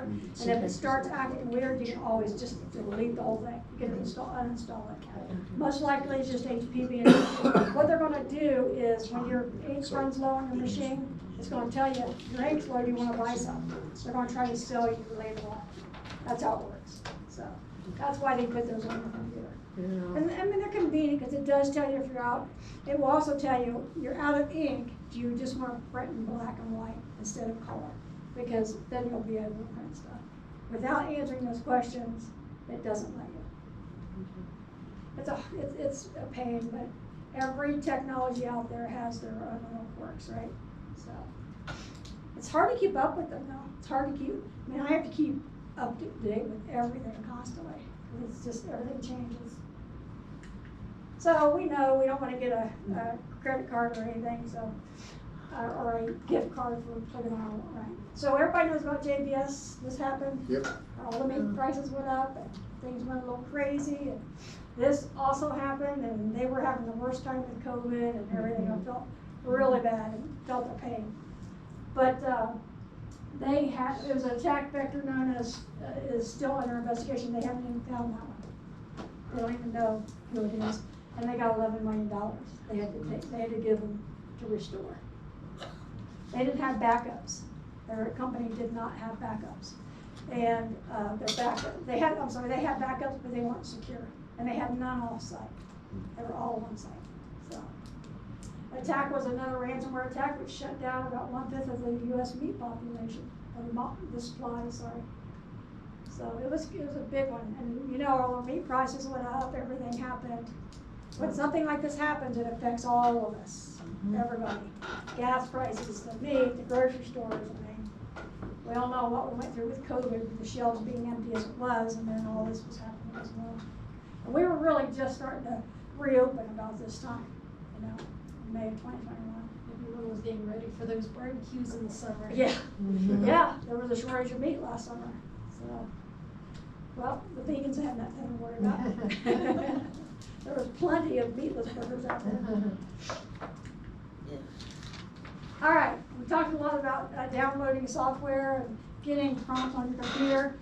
and if it starts acting weird, you can always just delete the whole thing. You can uninstall it. Most likely it's just HPV. What they're gonna do is when your ink runs low on your machine, it's gonna tell you, your ink's low, you wanna buy some. They're gonna try to sell you later on. That's how it works. So, that's why they put those on the computer. Yeah. And I mean, they're convenient because it does tell you if you're out. It will also tell you you're out of ink. Do you just want to print in black and white instead of color? Because then you'll be able to print stuff. Without answering those questions, it doesn't let you. It's a pain, but every technology out there has their own little quirks, right? So it's hard to keep up with them though. It's hard to keep. I mean, I have to keep up to date with everything constantly. It's just everything changes. So we know we don't want to get a credit card or anything, so or a gift card for putting on, right? So everybody knows about JBS. This happened. Yep. All the meat prices went up, and things went a little crazy. And this also happened, and they were having the worst time with COVID and everything. I felt really bad and felt the pain. But they had, it was an attack vector known as, is still under investigation. They haven't even found that one. They don't even know who it is. And they got $11 million. They had to give them to restore. They didn't have backups. Their company did not have backups. And they had backups, but they weren't secure. And they had none off-site. They were all on-site. So, attack was another ransomware attack which shut down about 1/5 of the U.S. meat population, the supply, sorry. So it was a big one. And you know, all the meat prices went up, everything happened. When something like this happens, it affects all of us, everybody. Gas prices, the meat, the grocery stores, I mean, we all know what we went through with COVID, with the shelves being empty as it was, and then all this was happening as well. And we were really just starting to reopen about this time, you know, in May of 2021. Everyone was getting ready for those barbecues in the summer. Yeah, yeah, there was a shortage of meat last summer, so. Well, the vegans had nothing to worry about. There was plenty of meatless burgers out there. Yeah. All right, we talked a lot about downloading software and getting prompts on your computer.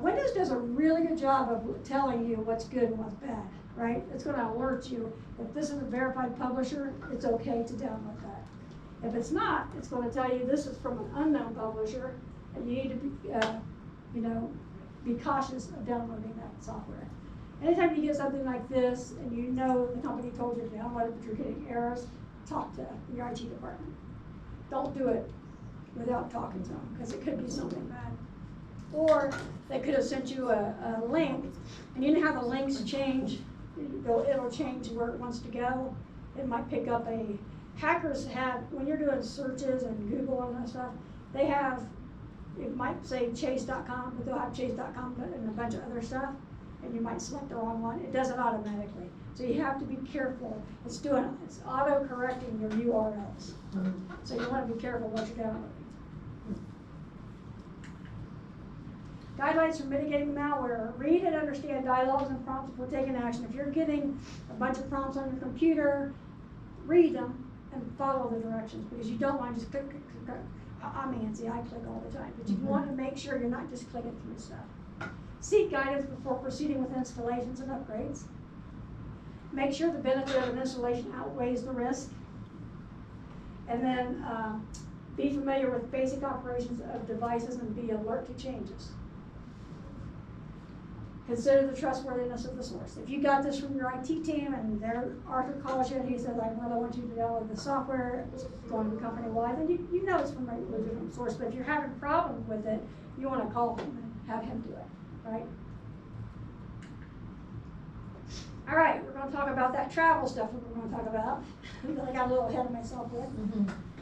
Windows does a really good job of telling you what's good and what's bad, right? It's going to alert you. If this is a verified publisher, it's okay to download that. If it's not, it's going to tell you this is from an unknown publisher, and you need to be, be cautious of downloading that software. Anytime you get something like this, and you know the company told you to download it, but you're getting errors, talk to your IT department. Don't do it without talking to them, because it could be something bad. Or they could have sent you a link, and you know how the links change, it'll change where it wants to go. It might pick up hackers have, when you're doing searches and Google and that stuff, they have, it might say chase.com, but they'll have chase.com and a bunch of other stuff, and you might select the wrong one. It does it automatically. So you have to be careful. It's auto-correcting your URLs. So you want to be careful what you're downloading. Guidelines for mitigating malware. Read and understand dialogues and prompts before taking action. If you're getting a bunch of prompts on your computer, read them and follow the directions, because you don't want to just click, click, click, click. I'm Nancy, I click all the time, but you want to make sure you're not just clicking through stuff. Seek guidance before proceeding with installations and upgrades. Make sure the benefit of an installation outweighs the risk. And then be familiar with basic operations of devices and be alert to changes. Consider the trustworthiness of the source. If you got this from your IT team and Arthur calls you and he says, I really want you to download the software, it's going to be company-wide, then you know it's from a legitimate source. But if you're having problems with it, you want to call him and have him do it, right? All right, we're going to talk about that travel stuff that we're going to talk about. I got a little ahead of myself with.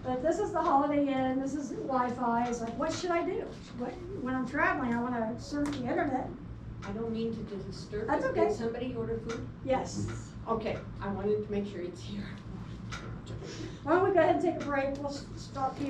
But this is the Holiday Inn, this is Wi-Fi. It's like, what should I do? When I'm traveling, I want to surf the internet. I don't mean to disturb. That's you. okay. Did somebody order food? Yes. Okay, I wanted to make sure it's here. Why don't we go ahead and take a break? We'll stop here.